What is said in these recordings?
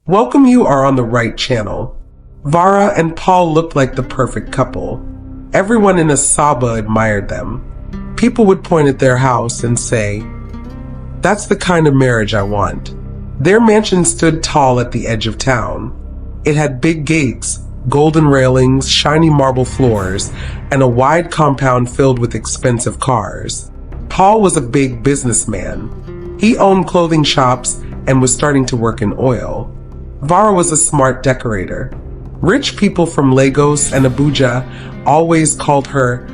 Welcome, you are on the right channel. Vara and Paul looked like the perfect couple. Everyone in Asaba admired them. People would point at their house and say, "That's the kind of marriage I want." Their mansion stood tall at the edge of town. It had big gates, golden railings, shiny marble floors, and a wide compound filled with expensive cars. Paul was a big businessman. He owned clothing shops and was starting to work in oil. Vara was a smart decorator. Rich people from Lagos and Abuja always called her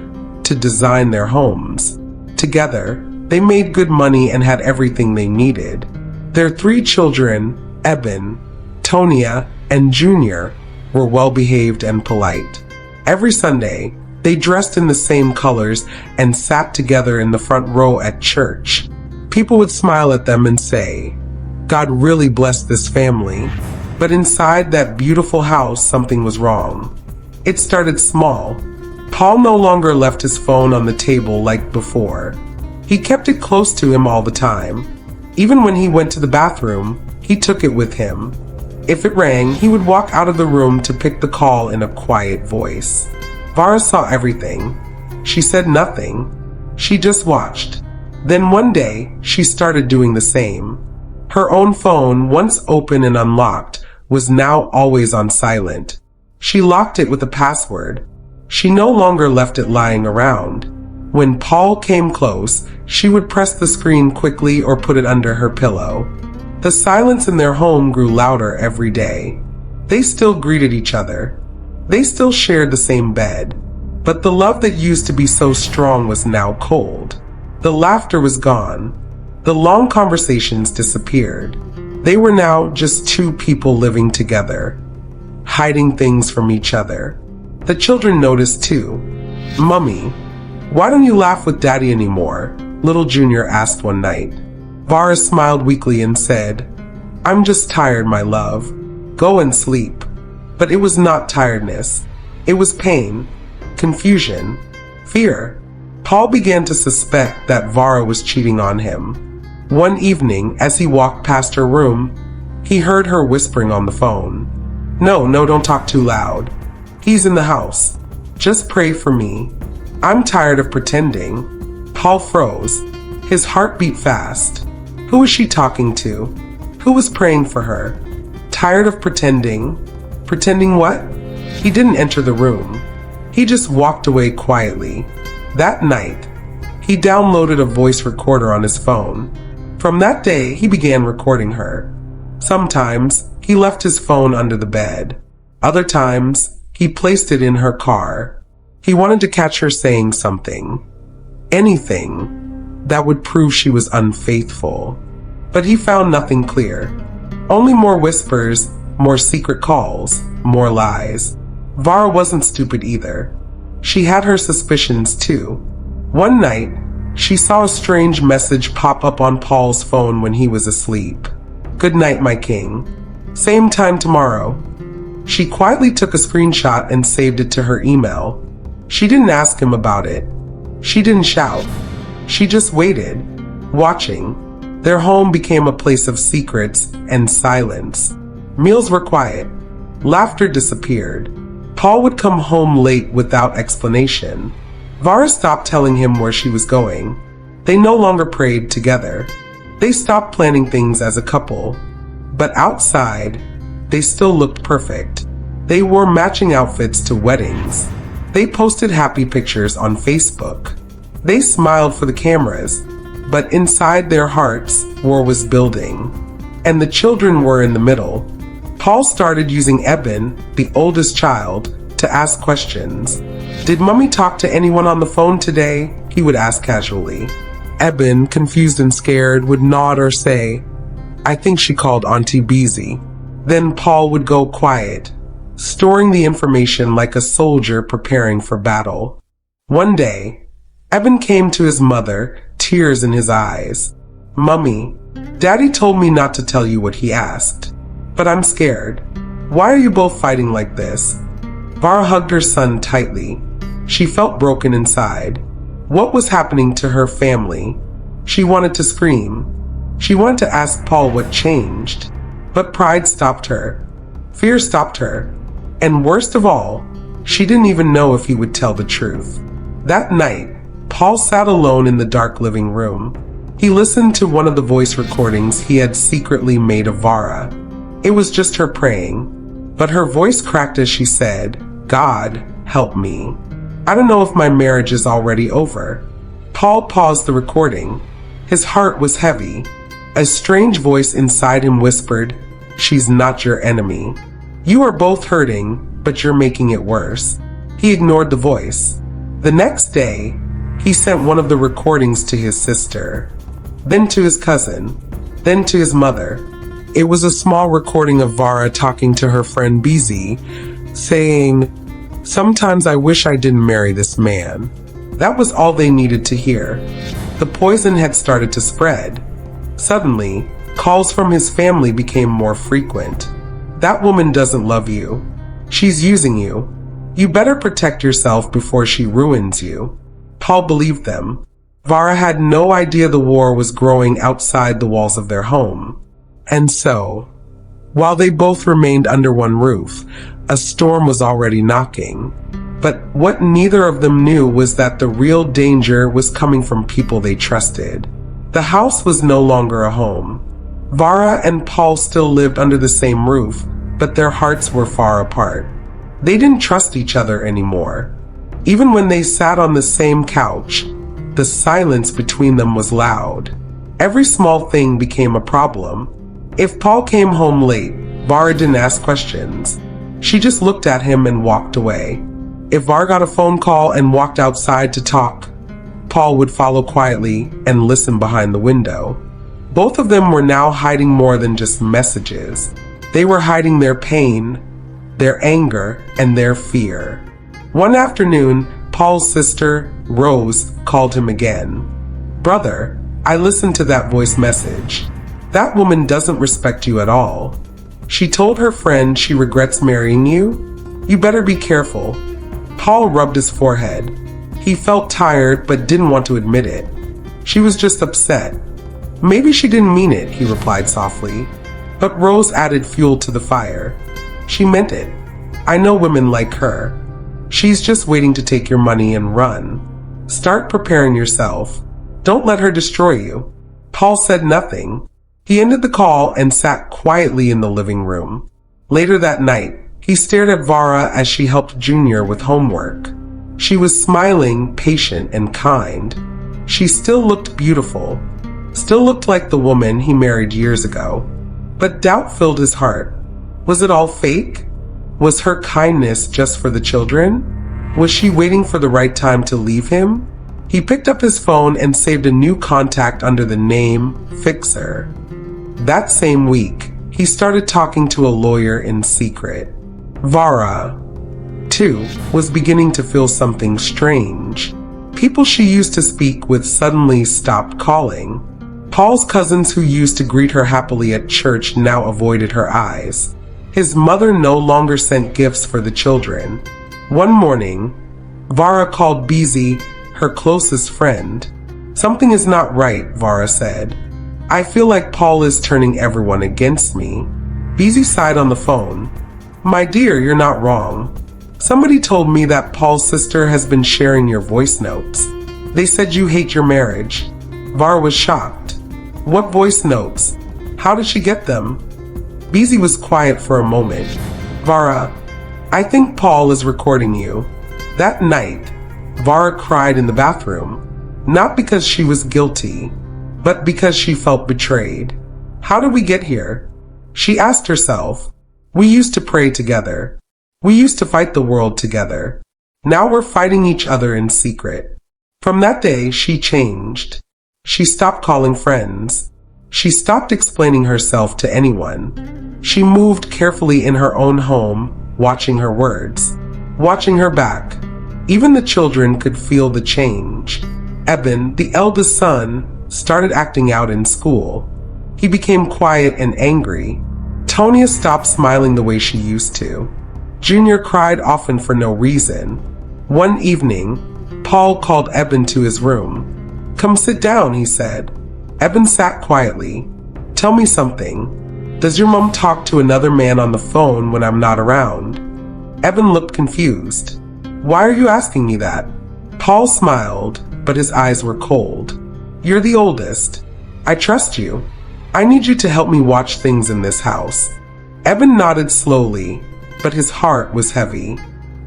to design their homes. Together, they made good money and had everything they needed. Their 3 children, Eben, Tonia, and Junior, were well-behaved and polite. Every Sunday, they dressed in the same colors and sat together in the front row at church. People would smile at them and say, "God really blessed this family." But inside that beautiful house, something was wrong. It started small. Paul no longer left his phone on the table like before. He kept it close to him all the time. Even when he went to the bathroom, he took it with him. If it rang, he would walk out of the room to pick the call in a quiet voice. Vara saw everything. She said nothing. She just watched. Then one day, she started doing the same. Her own phone, once open and unlocked, was now always on silent. She locked it with a password. She no longer left it lying around. When Paul came close, she would press the screen quickly or put it under her pillow. The silence in their home grew louder every day. They still greeted each other. They still shared the same bed. But the love that used to be so strong was now cold. The laughter was gone. The long conversations disappeared. They were now just 2 people living together, hiding things from each other. The children noticed too. "Mummy, why don't you laugh with Daddy anymore?" little Junior asked one night. Vara smiled weakly and said, "I'm just tired, my love. Go and sleep." But it was not tiredness. It was pain, confusion, fear. Paul began to suspect that Vara was cheating on him. One evening, as he walked past her room, he heard her whispering on the phone. No, don't talk too loud. He's in the house. Just pray for me. I'm tired of pretending." Paul froze. His heart beat fast. Who was she talking to? Who was praying for her? Tired of pretending? Pretending what? He didn't enter the room. He just walked away quietly. That night, he downloaded a voice recorder on his phone. From that day, he began recording her. Sometimes, he left his phone under the bed. Other times, he placed it in her car. He wanted to catch her saying something. Anything that would prove she was unfaithful. But he found nothing clear. Only more whispers, more secret calls, more lies. Vara wasn't stupid either. She had her suspicions too. One night, she saw a strange message pop up on Paul's phone when he was asleep. "Good night, my king. Same time tomorrow." She quietly took a screenshot and saved it to her email. She didn't ask him about it. She didn't shout. She just waited, watching. Their home became a place of secrets and silence. Meals were quiet. Laughter disappeared. Paul would come home late without explanation. Vara stopped telling him where she was going. They no longer prayed together. They stopped planning things as a couple. But outside, they still looked perfect. They wore matching outfits to weddings. They posted happy pictures on Facebook. They smiled for the cameras, but inside their hearts, war was building. And the children were in the middle. Paul started using Eben, the oldest child, to ask questions. "Did Mummy talk to anyone on the phone today?" he would ask casually. Eben, confused and scared, would nod or say, "I think she called Auntie Beezy." Then Paul would go quiet, storing the information like a soldier preparing for battle. One day, Eben came to his mother, tears in his eyes. "Mummy, Daddy told me not to tell you what he asked. But I'm scared. Why are you both fighting like this?" Vara hugged her son tightly. She felt broken inside. What was happening to her family? She wanted to scream. She wanted to ask Paul what changed. But pride stopped her. Fear stopped her. And worst of all, she didn't even know if he would tell the truth. That night, Paul sat alone in the dark living room. He listened to one of the voice recordings he had secretly made of Vara. It was just her praying, but her voice cracked as she said, "God, help me. I don't know if my marriage is already over." Paul paused the recording. His heart was heavy. A strange voice inside him whispered, "She's not your enemy. You are both hurting, but you're making it worse." He ignored the voice. The next day, he sent one of the recordings to his sister, then to his cousin, then to his mother. It was a small recording of Vara talking to her friend Beezy, saying, "Sometimes I wish I didn't marry this man." That was all they needed to hear. The poison had started to spread. Suddenly, calls from his family became more frequent. "That woman doesn't love you. She's using you. You better protect yourself before she ruins you." Paul believed them. Vara had no idea the war was growing outside the walls of their home. And so, while they both remained under one roof, a storm was already knocking. But what neither of them knew was that the real danger was coming from people they trusted. The house was no longer a home. Vara and Paul still lived under the same roof, but their hearts were far apart. They didn't trust each other anymore. Even when they sat on the same couch, the silence between them was loud. Every small thing became a problem. If Paul came home late, Vara didn't ask questions. She just looked at him and walked away. If Vara got a phone call and walked outside to talk, Paul would follow quietly and listen behind the window. Both of them were now hiding more than just messages. They were hiding their pain, their anger, and their fear. One afternoon, Paul's sister, Rose, called him again. "Brother, I listened to that voice message. That woman doesn't respect you at all. She told her friend she regrets marrying you. You better be careful." Paul rubbed his forehead. He felt tired but didn't want to admit it. She was just upset. "Maybe she didn't mean it," he replied softly. But Rose added fuel to the fire. "She meant it. I know women like her. She's just waiting to take your money and run. Start preparing yourself. Don't let her destroy you." Paul said nothing. He ended the call and sat quietly in the living room. Later that night, he stared at Vara as she helped Junior with homework. She was smiling, patient, and kind. She still looked beautiful, still looked like the woman he married years ago. But doubt filled his heart. Was it all fake? Was her kindness just for the children? Was she waiting for the right time to leave him? He picked up his phone and saved a new contact under the name Fixer. That same week, he started talking to a lawyer in secret. Vara, too, was beginning to feel something strange. People she used to speak with suddenly stopped calling. Paul's cousins who used to greet her happily at church now avoided her eyes. His mother no longer sent gifts for the children. One morning, Vara called Beezy her closest friend. "Something is not right," Vara said. "I feel like Paul is turning everyone against me." Beezy sighed on the phone. "My dear, you're not wrong. Somebody told me that Paul's sister has been sharing your voice notes. They said you hate your marriage." Vara was shocked. "What voice notes? How did she get them?" Beezy was quiet for a moment. "Vara, I think Paul is recording you." That night, Vara cried in the bathroom, not because she was guilty, but because she felt betrayed. How did we get here? She asked herself. We used to pray together. We used to fight the world together. Now we're fighting each other in secret. From that day, she changed. She stopped calling friends. She stopped explaining herself to anyone. She moved carefully in her own home, watching her words, watching her back. Even the children could feel the change. Eben, the eldest son, started acting out in school. He became quiet and angry. Tonia stopped smiling the way she used to. Junior cried often for no reason. One evening, Paul called Eben to his room. "Come sit down," he said. Eben sat quietly. "Tell me something." Does your mom talk to another man on the phone when I'm not around? Evan looked confused. Why are you asking me that? Paul smiled, but his eyes were cold. You're the oldest. I trust you. I need you to help me watch things in this house. Evan nodded slowly, but his heart was heavy.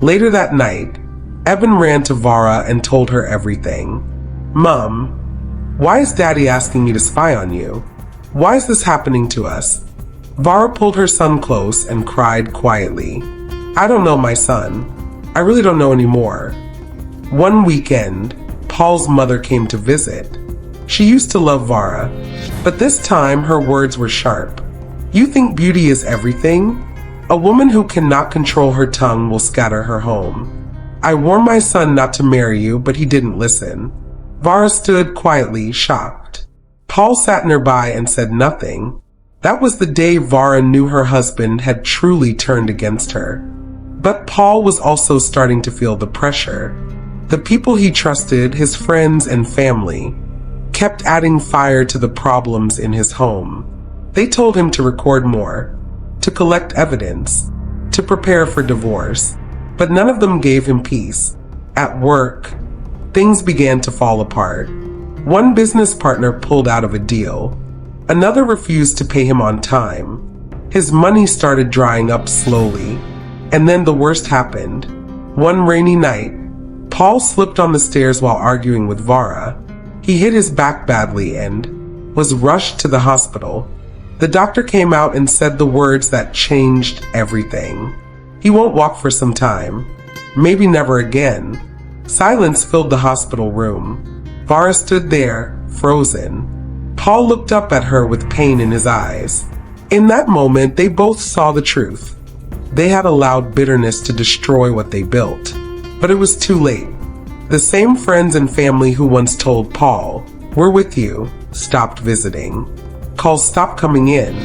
Later that night, Evan ran to Vara and told her everything. Mom, why is Daddy asking me to spy on you? Why is this happening to us? Vara pulled her son close and cried quietly. I don't know, my son. I really don't know anymore. One weekend, Paul's mother came to visit. She used to love Vara, but this time her words were sharp. You think beauty is everything? A woman who cannot control her tongue will scatter her home. I warned my son not to marry you, but he didn't listen. Vara stood quietly, shocked. Paul sat nearby and said nothing. That was the day Vara knew her husband had truly turned against her. But Paul was also starting to feel the pressure. The people he trusted, his friends and family, kept adding fire to the problems in his home. They told him to record more, to collect evidence, to prepare for divorce, but none of them gave him peace. At work, things began to fall apart. One business partner pulled out of a deal. Another refused to pay him on time. His money started drying up slowly, and then the worst happened. One rainy night, Paul slipped on the stairs while arguing with Vara. He hit his back badly and was rushed to the hospital. The doctor came out and said the words that changed everything. He won't walk for some time. Maybe never again. Silence filled the hospital room. Vara stood there, frozen. Paul looked up at her with pain in his eyes. In that moment, they both saw the truth. They had allowed bitterness to destroy what they built. But it was too late. The same friends and family who once told Paul, "We're with you," stopped visiting. Calls stopped coming in.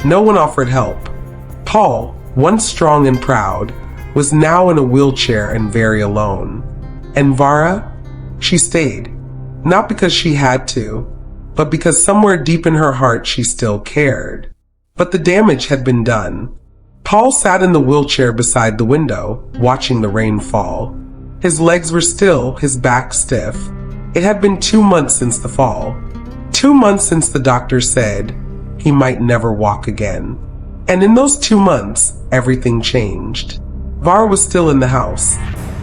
No one offered help. Paul, once strong and proud, was now in a wheelchair and very alone. And Vara? She stayed. Not because she had to, but because somewhere deep in her heart she still cared. But the damage had been done. Paul sat in the wheelchair beside the window, watching the rain fall. His legs were still, his back stiff. It had been 2 months since the fall. 2 months since the doctor said he might never walk again. And in those 2 months, everything changed. Vara was still in the house.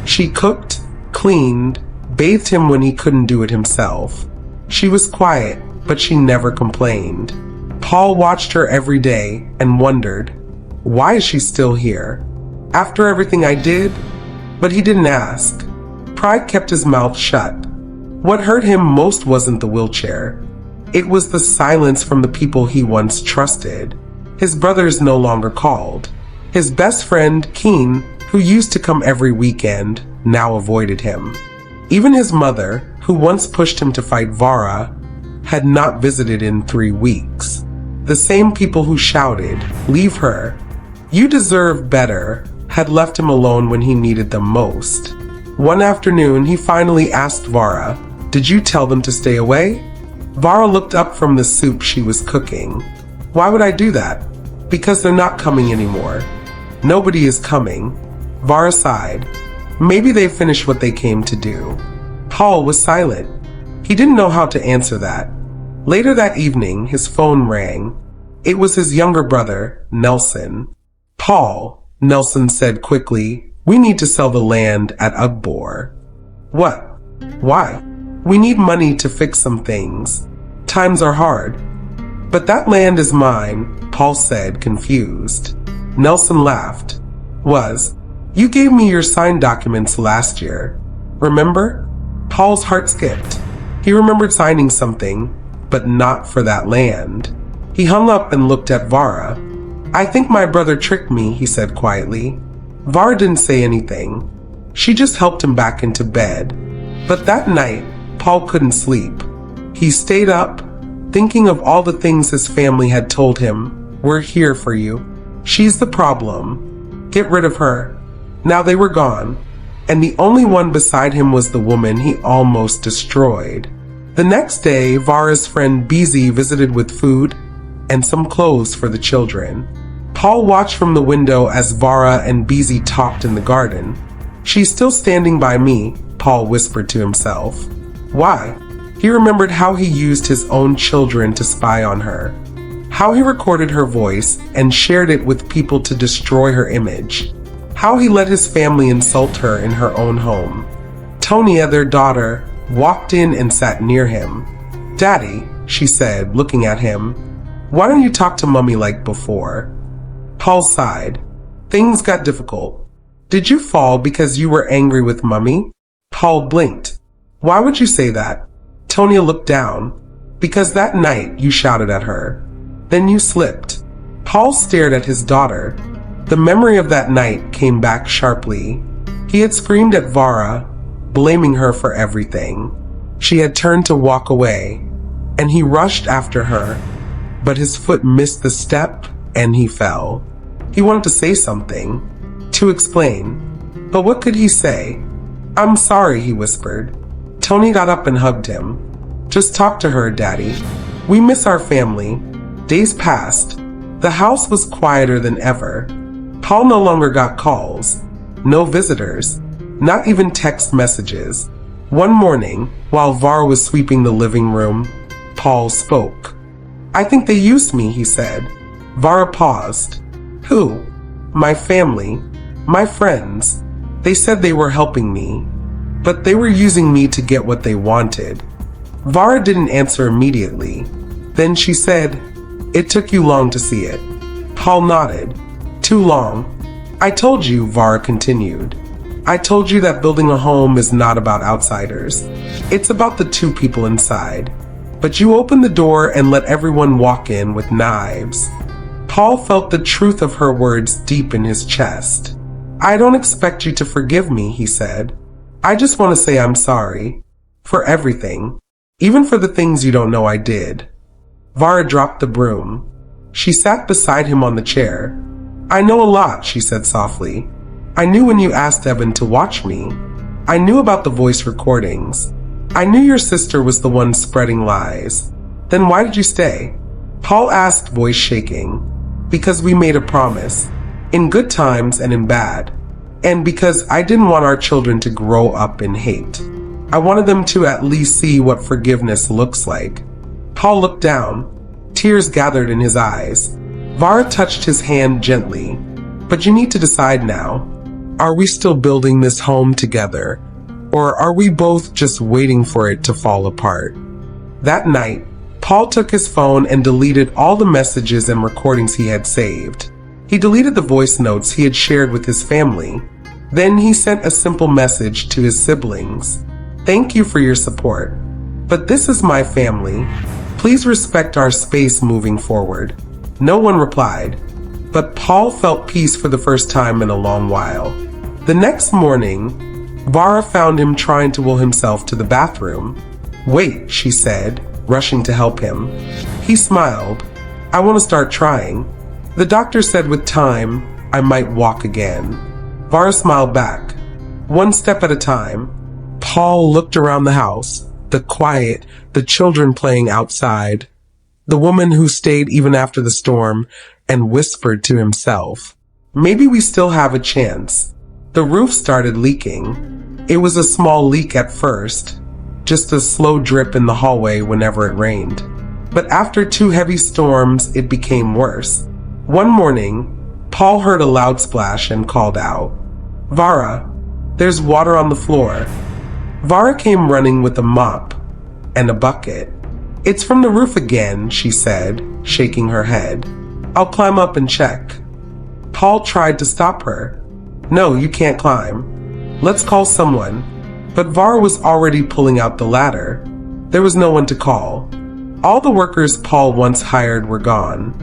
She cooked, cleaned, bathed him when he couldn't do it himself. She was quiet, but she never complained. Paul watched her every day and wondered, why is she still here? After everything I did? But he didn't ask. Pride kept his mouth shut. What hurt him most wasn't the wheelchair. It was the silence from the people he once trusted. His brothers no longer called. His best friend, Keen, who used to come every weekend, now avoided him. Even his mother, who once pushed him to fight Vara, had not visited in 3 weeks. The same people who shouted, "Leave her. You deserve better," had left him alone when he needed them most. One afternoon, he finally asked Vara, "Did you tell them to stay away?" Vara looked up from the soup she was cooking. "Why would I do that?" "Because they're not coming anymore. Nobody is coming." Vara sighed. Maybe they finished what they came to do. Paul was silent. He didn't know how to answer that. Later that evening, his phone rang. It was his younger brother, Nelson. "Paul," Nelson said quickly, "we need to sell the land at Ugbor." "What? Why?" "We need money to fix some things. Times are hard." "But that land is mine," Paul said, confused. Nelson laughed. You gave me your signed documents last year. Remember?" Paul's heart skipped. He remembered signing something, but not for that land. He hung up and looked at Vara. "I think my brother tricked me," he said quietly. Vara didn't say anything. She just helped him back into bed. But that night, Paul couldn't sleep. He stayed up, thinking of all the things his family had told him. "We're here for you. She's the problem. Get rid of her." Now they were gone, and the only one beside him was the woman he almost destroyed. The next day, Vara's friend Beezy visited with food, and some clothes for the children. Paul watched from the window as Vara and Beezy talked in the garden. "She's still standing by me," Paul whispered to himself. Why? He remembered how he used his own children to spy on her, how he recorded her voice and shared it with people to destroy her image, how he let his family insult her in her own home. Tonia, their daughter, walked in and sat near him. "Daddy," she said, looking at him, "why don't you talk to Mummy like before?" Paul sighed. "Things got difficult." "Did you fall because you were angry with Mummy?" Paul blinked. "Why would you say that?" Tonia looked down. "Because that night you shouted at her. Then you slipped." Paul stared at his daughter. The memory of that night came back sharply. He had screamed at Vara, blaming her for everything. She had turned to walk away, and he rushed after her, but his foot missed the step and he fell. He wanted to say something, to explain, but what could he say? "I'm sorry," he whispered. Tony got up and hugged him. "Just talk to her, Daddy. We miss our family." Days passed. The house was quieter than ever. Paul no longer got calls, no visitors, not even text messages. One morning, while Var was sweeping the living room, Paul spoke. "I think they used me," he said. Vara paused. "Who?" "My family. My friends. They said they were helping me, but they were using me to get what they wanted." Vara didn't answer immediately. Then she said, "It took you long to see it." Paul nodded. "Too long. I told you," Vara continued. "I told you that building a home is not about outsiders. It's about the two people inside. But you opened the door and let everyone walk in with knives." Paul felt the truth of her words deep in his chest. "I don't expect you to forgive me," he said. "I just want to say I'm sorry. For everything. Even for the things you don't know I did." Vara dropped the broom. She sat beside him on the chair. "I know a lot," she said softly. "I knew when you asked Evan to watch me. I knew about the voice recordings. I knew your sister was the one spreading lies. Then why did you stay?" Paul asked, voice shaking. "Because we made a promise. In good times and in bad. And because I didn't want our children to grow up in hate. I wanted them to at least see what forgiveness looks like." Paul looked down. Tears gathered in his eyes. Vara touched his hand gently. "But you need to decide now. Are we still building this home together? Or are we both just waiting for it to fall apart?" That night, Paul took his phone and deleted all the messages and recordings he had saved. He deleted the voice notes he had shared with his family. Then he sent a simple message to his siblings. "Thank you for your support. But this is my family. Please respect our space moving forward." No one replied, but Paul felt peace for the first time in a long while. The next morning, Vara found him trying to will himself to the bathroom. "Wait," she said, rushing to help him. He smiled. "I want to start trying. The doctor said with time, I might walk again." Vara smiled back. "One step at a time." Paul looked around the house, the quiet, the children playing outside, the woman who stayed even after the storm, and whispered to himself, "Maybe we still have a chance." The roof started leaking. It was a small leak at first, just a slow drip in the hallway whenever it rained. But after 2 heavy storms, it became worse. One morning, Paul heard a loud splash and called out, "Vara, there's water on the floor." Vara came running with a mop and a bucket. "It's from the roof again," she said, shaking her head. "I'll climb up and check." Paul tried to stop her. "No, you can't climb. Let's call someone." But Vara was already pulling out the ladder. There was no one to call. All the workers Paul once hired were gone.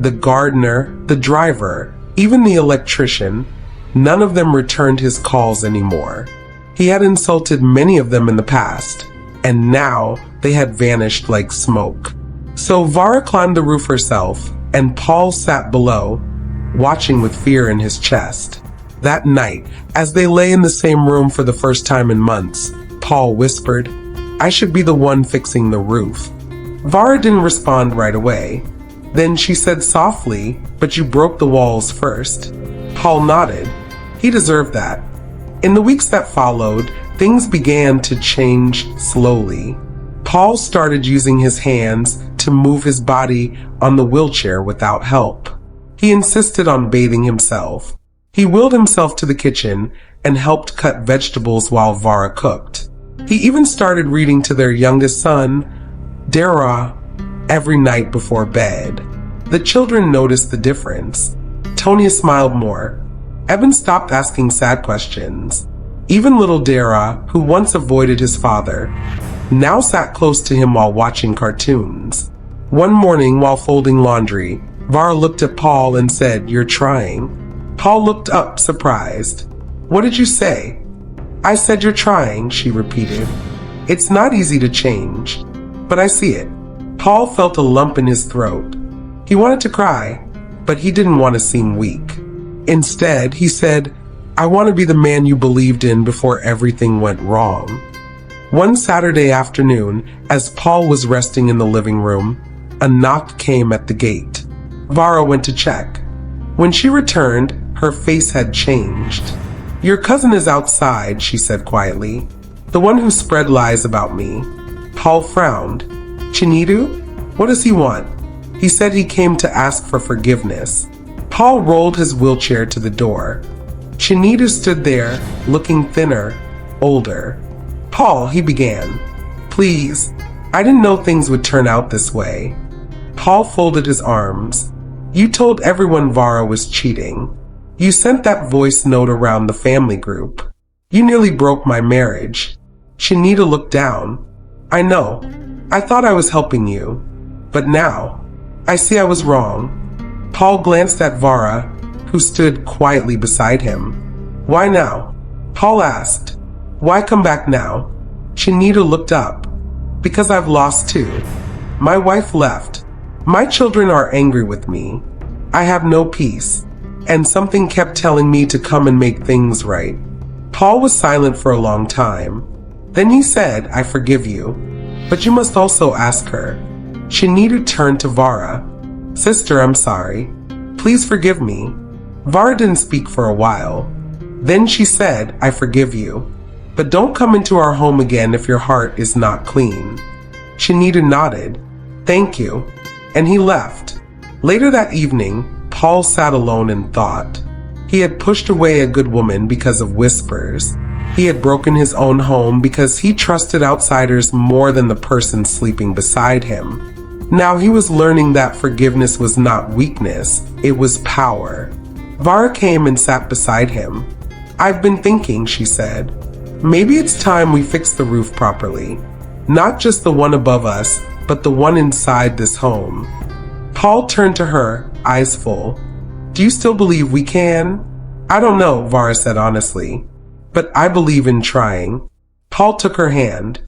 The gardener, the driver, even the electrician, none of them returned his calls anymore. He had insulted many of them in the past, and now they had vanished like smoke. So Vara climbed the roof herself, and Paul sat below, watching with fear in his chest. That night, as they lay in the same room for the first time in months, Paul whispered, "I should be the one fixing the roof." Vara didn't respond right away. Then she said softly, "But you broke the walls first." Paul nodded. He deserved that. In the weeks that followed, things began to change slowly. Paul started using his hands to move his body on the wheelchair without help. He insisted on bathing himself. He wheeled himself to the kitchen and helped cut vegetables while Vara cooked. He even started reading to their youngest son, Dara, every night before bed. The children noticed the difference. Tonya smiled more. Evan stopped asking sad questions. Even little Dara, who once avoided his father, now sat close to him while watching cartoons. One morning, while folding laundry, Vara looked at Paul and said, "You're trying." Paul looked up, surprised. "What did you say?" "I said you're trying," she repeated. "It's not easy to change, but I see it." Paul felt a lump in his throat. He wanted to cry, but he didn't want to seem weak. Instead, he said, "I want to be the man you believed in before everything went wrong." One Saturday afternoon, as Paul was resting in the living room, a knock came at the gate. Vara went to check. When she returned, her face had changed. "Your cousin is outside," she said quietly. "The one who spread lies about me." Paul frowned. "Chinidu? What does he want?" He said he came to ask for forgiveness. Paul rolled his wheelchair to the door. Chinidu stood there, looking thinner, older. "Paul," he began. "Please, I didn't know things would turn out this way." Paul folded his arms. "You told everyone Vara was cheating. You sent that voice note around the family group. You nearly broke my marriage." Chinidu looked down. "I know. I thought I was helping you. But now, I see I was wrong." Paul glanced at Vara, who stood quietly beside him. "Why now?" Paul asked. "Why come back now?" Chinidu looked up. "Because I've lost too. My wife left. My children are angry with me. I have no peace. And something kept telling me to come and make things right." Paul was silent for a long time. Then he said, "I forgive you. But you must also ask her." Chinidu turned to Vara. "Sister, I'm sorry. Please forgive me." Vara didn't speak for a while. Then she said, "I forgive you. But don't come into our home again if your heart is not clean." Chinidu nodded. "Thank you." And he left. Later that evening, Paul sat alone and thought. He had pushed away a good woman because of whispers. He had broken his own home because he trusted outsiders more than the person sleeping beside him. Now he was learning that forgiveness was not weakness, it was power. Vara came and sat beside him. "I've been thinking," she said. "Maybe it's time we fix the roof properly. Not just the one above us, but the one inside this home." Paul turned to her, eyes full. "Do you still believe we can?" "I don't know," Vara said honestly. "But I believe in trying." Paul took her hand.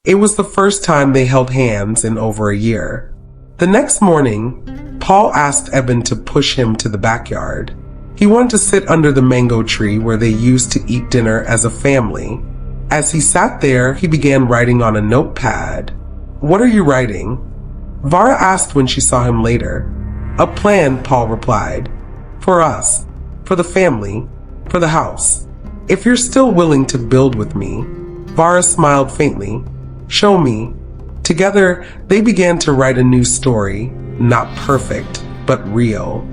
It was the first time they held hands in over a year. The next morning, Paul asked Eben to push him to the backyard. He wanted to sit under the mango tree where they used to eat dinner as a family. As he sat there, he began writing on a notepad. "What are you writing?" Vara asked when she saw him later. "A plan," Paul replied. "For us. For the family. For the house. If you're still willing to build with me." Vara smiled faintly. "Show me." Together, they began to write a new story. Not perfect, but real.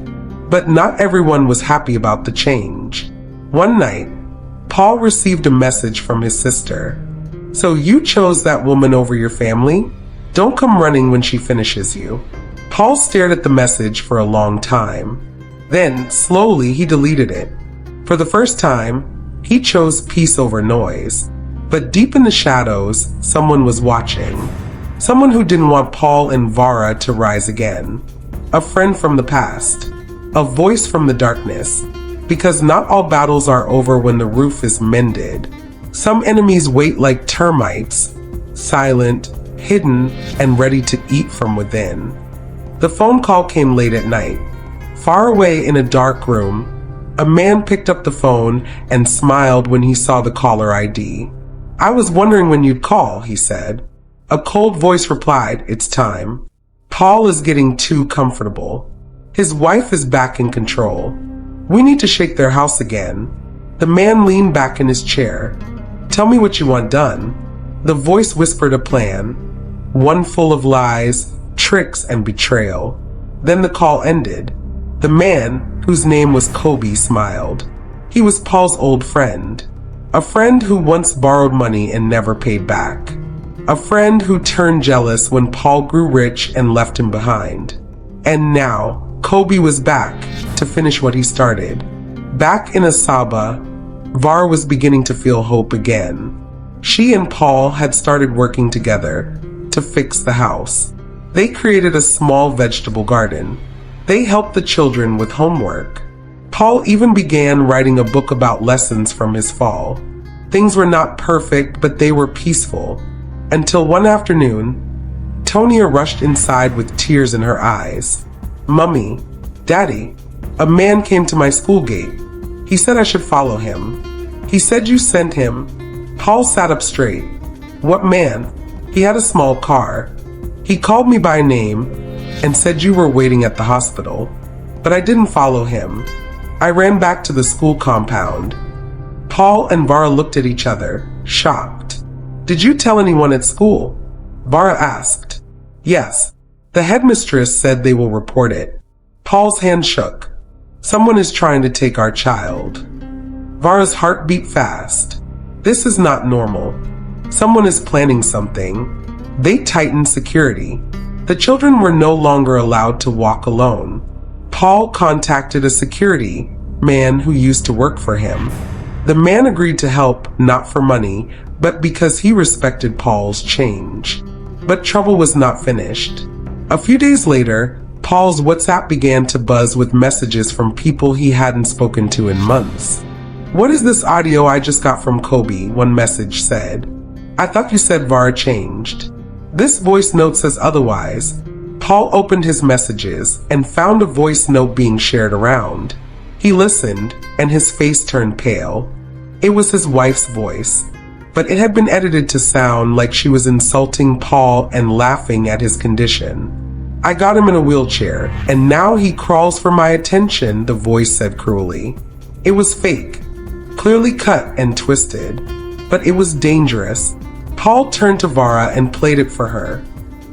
But not everyone was happy about the change. One night, Paul received a message from his sister. "So you chose that woman over your family? Don't come running when she finishes you." Paul stared at the message for a long time. Then, slowly, he deleted it. For the first time, he chose peace over noise. But deep in the shadows, someone was watching. Someone who didn't want Paul and Vara to rise again. A friend from the past. A voice from the darkness. Because not all battles are over when the roof is mended. Some enemies wait like termites, silent, hidden, and ready to eat from within. The phone call came late at night. Far away in a dark room, a man picked up the phone and smiled when he saw the caller ID. "I was wondering when you'd call," he said. A cold voice replied, "It's time." Paul is getting too comfortable. His wife is back in control. We need to shake their house again. The man leaned back in his chair. Tell me what you want done. The voice whispered a plan, one full of lies, tricks, and betrayal. Then the call ended. The man, whose name was Kobe, smiled. He was Paul's old friend. A friend who once borrowed money and never paid back. A friend who turned jealous when Paul grew rich and left him behind. And now, Kobe was back to finish what he started. Back in Asaba, Vara was beginning to feel hope again. She and Paul had started working together to fix the house. They created a small vegetable garden. They helped the children with homework. Paul even began writing a book about lessons from his fall. Things were not perfect, but they were peaceful. Until one afternoon, Tonia rushed inside with tears in her eyes. Mummy, Daddy, a man came to my school gate. He said I should follow him. He said you sent him. Paul sat up straight. What man? He had a small car. He called me by name and said you were waiting at the hospital. But I didn't follow him. I ran back to the school compound. Paul and Vara looked at each other, shocked. Did you tell anyone at school? Vara asked. Yes. The headmistress said they will report it. Paul's hand shook. Someone is trying to take our child. Vara's heart beat fast. This is not normal. Someone is planning something. They tightened security. The children were no longer allowed to walk alone. Paul contacted a security man who used to work for him. The man agreed to help, not for money, but because he respected Paul's change. But trouble was not finished. A few days later, Paul's WhatsApp began to buzz with messages from people he hadn't spoken to in months. What is this audio I just got from Kobe? One message said. I thought you said Vara changed. This voice note says otherwise. Paul opened his messages and found a voice note being shared around. He listened, and his face turned pale. It was his wife's voice, but it had been edited to sound like she was insulting Paul and laughing at his condition. I got him in a wheelchair, and now he crawls for my attention, the voice said cruelly. It was fake, clearly cut and twisted, but it was dangerous. Paul turned to Vara and played it for her.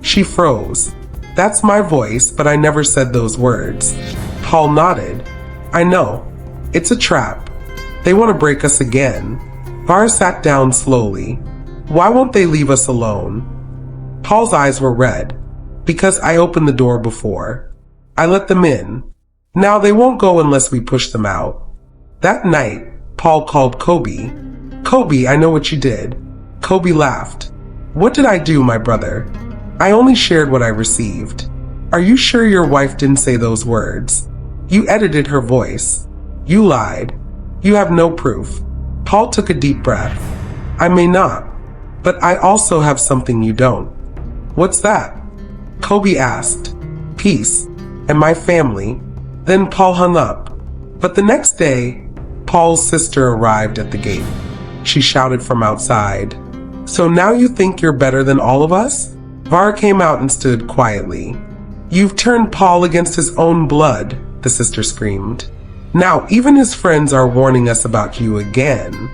She froze. That's my voice, but I never said those words. Paul nodded. I know. It's a trap. They want to break us again. Vara sat down slowly. Why won't they leave us alone? Paul's eyes were red. Because I opened the door before. I let them in. Now they won't go unless we push them out. That night, Paul called Kobe. Kobe, I know what you did. Kobe laughed. What did I do, my brother? I only shared what I received. Are you sure your wife didn't say those words? You edited her voice. You lied. You have no proof. Paul took a deep breath. I may not, but I also have something you don't. What's that? Kobe asked. Peace, and my family. Then Paul hung up. But the next day, Paul's sister arrived at the gate. She shouted from outside. So now you think you're better than all of us? Vara came out and stood quietly. You've turned Paul against his own blood, the sister screamed. Now even his friends are warning us about you again.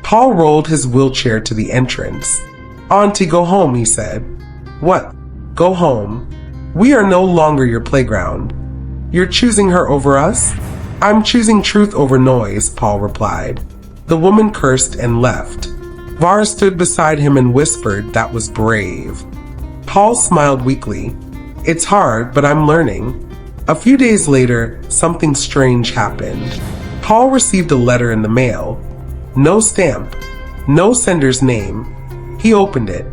Paul rolled his wheelchair to the entrance. Auntie, go home, he said. What? Go home. We are no longer your playground. You're choosing her over us? I'm choosing truth over noise, Paul replied. The woman cursed and left. Vara stood beside him and whispered that was brave. Paul smiled weakly. It's hard, but I'm learning. A few days later, something strange happened. Paul received a letter in the mail. No stamp, no sender's name. He opened it.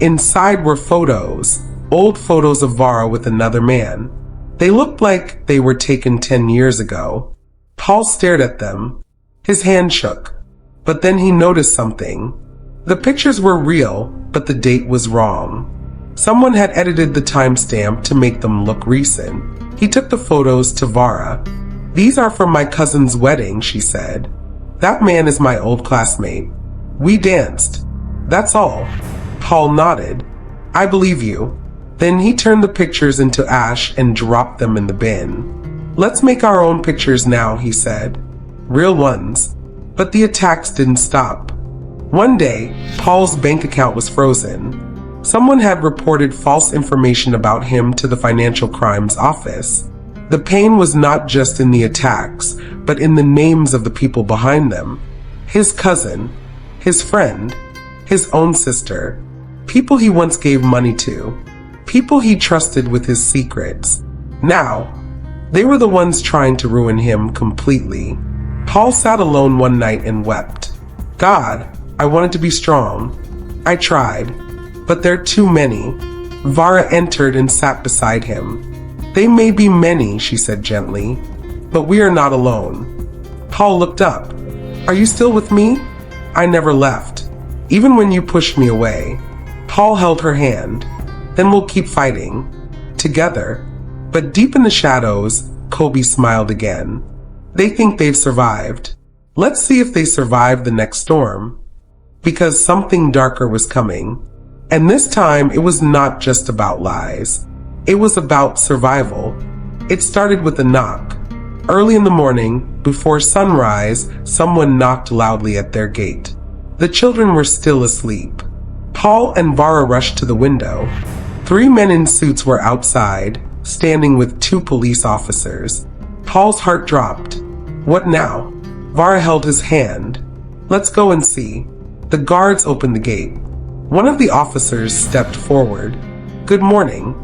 Inside were photos, old photos of Vara with another man. They looked like they were taken 10 years ago. Paul stared at them. His hand shook. But then he noticed something. The pictures were real, but the date was wrong. Someone had edited the timestamp to make them look recent. He took the photos to Vara. These are from my cousin's wedding, she said. That man is my old classmate. We danced. That's all. Paul nodded. I believe you. Then he turned the pictures into ash and dropped them in the bin. "Let's make our own pictures now," he said. "Real ones." But the attacks didn't stop. One day, Paul's bank account was frozen. Someone had reported false information about him to the financial crimes office. The pain was not just in the attacks, but in the names of the people behind them. His cousin, his friend, his own sister, people he once gave money to, people he trusted with his secrets. Now, they were the ones trying to ruin him completely. Paul sat alone one night and wept. "God, I wanted to be strong. I tried, but there are too many." Vara entered and sat beside him. "They may be many," she said gently, "but we are not alone." Paul looked up. "Are you still with me? I never left, even when you pushed me away." Paul held her hand. "Then we'll keep fighting, together." But deep in the shadows, Kobe smiled again. "They think they've survived. Let's see if they survive the next storm." Because something darker was coming. And this time, it was not just about lies. It was about survival. It started with a knock. Early in the morning, before sunrise, someone knocked loudly at their gate. The children were still asleep. Paul and Vara rushed to the window. 3 men in suits were outside, standing with 2 police officers. Paul's heart dropped. "What now?" Vara held his hand. "Let's go and see." The guards opened the gate. One of the officers stepped forward. "Good morning.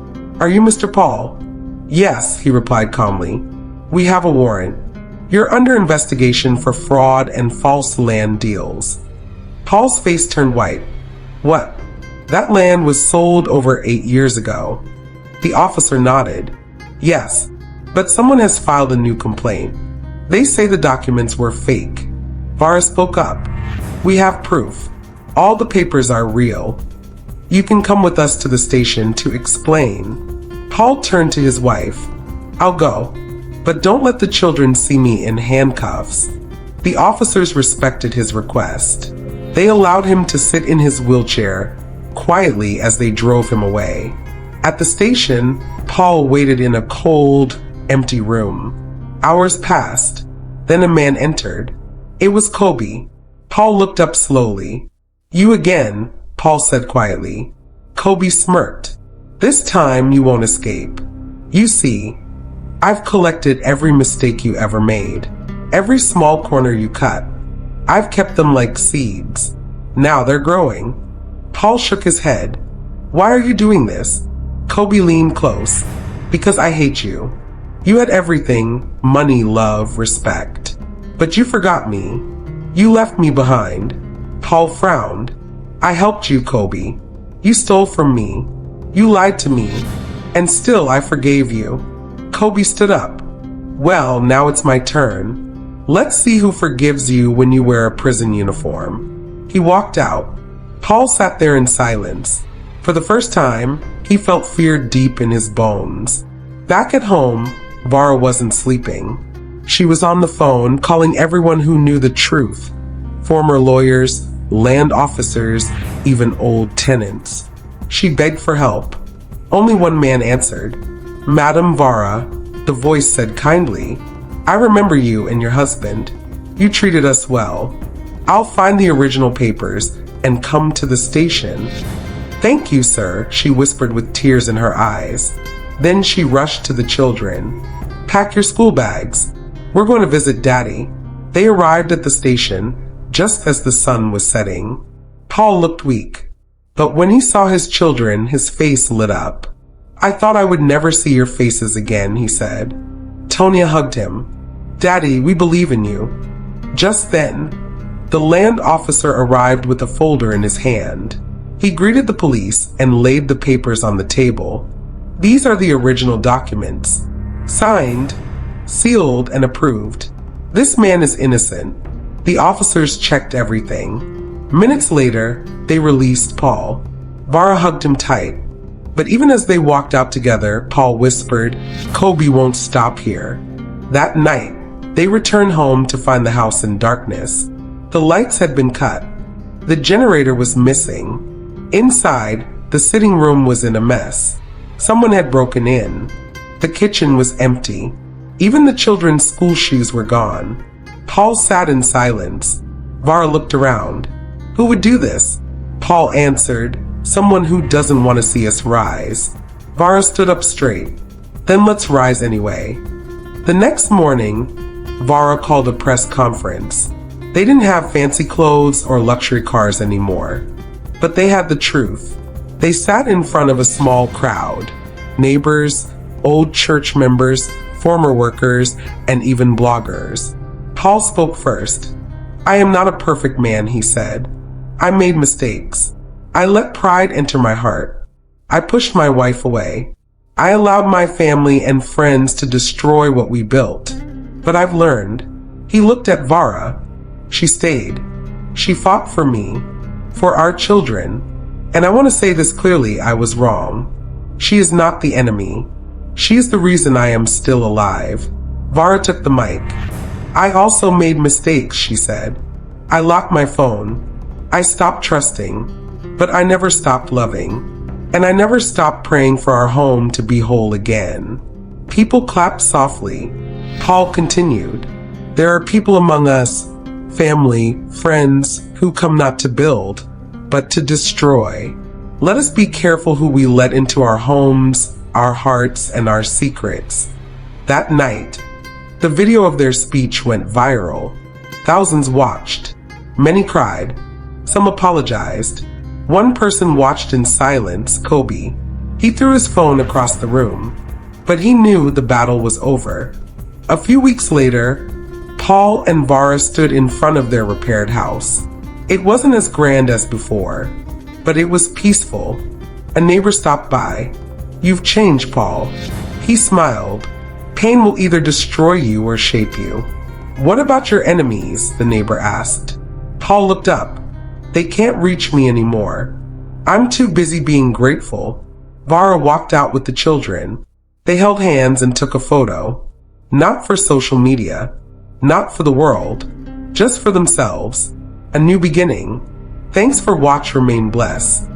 Are you Mr. Paul?" "Yes," he replied calmly. "We have a warrant. You're under investigation for fraud and false land deals." Paul's face turned white. "What? That land was sold over 8 years ago." The officer nodded. "Yes, but someone has filed a new complaint. They say the documents were fake." Vara spoke up. "We have proof. All the papers are real. You can come with us to the station to explain." Paul turned to his wife. "I'll go, but don't let the children see me in handcuffs." The officers respected his request. They allowed him to sit in his wheelchair quietly as they drove him away. At the station, Paul waited in a cold, empty room. Hours passed. Then a man entered. It was Kobe. Paul looked up slowly. "You again," Paul said quietly. Kobe smirked. "This time you won't escape. You see, I've collected every mistake you ever made, every small corner you cut. I've kept them like seeds. Now they're growing." Paul shook his head. "Why are you doing this?" Kobe leaned close. "Because I hate you. You had everything, money, love, respect. But you forgot me. You left me behind." Paul frowned. "I helped you, Kobe. You stole from me. You lied to me. And still I forgave you." Kobe stood up. "Well, now it's my turn. Let's see who forgives you when you wear a prison uniform." He walked out. Paul sat there in silence. For the first time, he felt fear deep in his bones. Back at home, Vara wasn't sleeping. She was on the phone, calling everyone who knew the truth. Former lawyers, land officers, even old tenants. She begged for help. Only one man answered. "Madam Vara," the voice said kindly, "I remember you and your husband. You treated us well. I'll find the original papers and come to the station." "Thank you, sir," she whispered with tears in her eyes. Then she rushed to the children. "Pack your school bags. We're going to visit Daddy." They arrived at the station just as the sun was setting. Paul looked weak, but when he saw his children, his face lit up. "I thought I would never see your faces again," he said. Tonya hugged him. "Daddy, we believe in you." Just then, the land officer arrived with a folder in his hand. He greeted the police and laid the papers on the table. "These are the original documents. Signed, sealed, and approved. This man is innocent." The officers checked everything. Minutes later, they released Paul. Vara hugged him tight. But even as they walked out together, Paul whispered, "Kobe won't stop here." That night, they returned home to find the house in darkness. The lights had been cut. The generator was missing. Inside, the sitting room was in a mess. Someone had broken in. The kitchen was empty. Even the children's school shoes were gone. Paul sat in silence. Vara looked around. Who would do this? Paul answered, someone who doesn't want to see us rise. Vara stood up straight. Then let's rise anyway. The next morning, Vara called a press conference. They didn't have fancy clothes or luxury cars anymore, but they had the truth. They sat in front of a small crowd. Neighbors, old church members, former workers, and even bloggers. Paul spoke first. I am not a perfect man, he said. I made mistakes. I let pride enter my heart. I pushed my wife away. I allowed my family and friends to destroy what we built. But I've learned. He looked at Vara. She stayed. She fought for me, for our children. And I want to say this clearly, I was wrong. She is not the enemy. She is the reason I am still alive. Vara took the mic. I also made mistakes, she said. I locked my phone. I stopped trusting. But I never stopped loving. And I never stopped praying for our home to be whole again. People clapped softly. Paul continued. There are people among us, family, friends, who come not to build, but to destroy. Let us be careful who we let into our homes, our hearts, and our secrets. That night, the video of their speech went viral. Thousands watched. Many cried. Some apologized. One person watched in silence, Kobe. He threw his phone across the room, but he knew the battle was over. A few weeks later, Paul and Vara stood in front of their repaired house. It wasn't as grand as before, but it was peaceful. A neighbor stopped by. You've changed, Paul. He smiled. Pain will either destroy you or shape you. What about your enemies? The neighbor asked. Paul looked up. They can't reach me anymore. I'm too busy being grateful. Vara walked out with the children. They held hands and took a photo. Not for social media. Not for the world. Just for themselves. A new beginning. Thanks for watching. Remain blessed.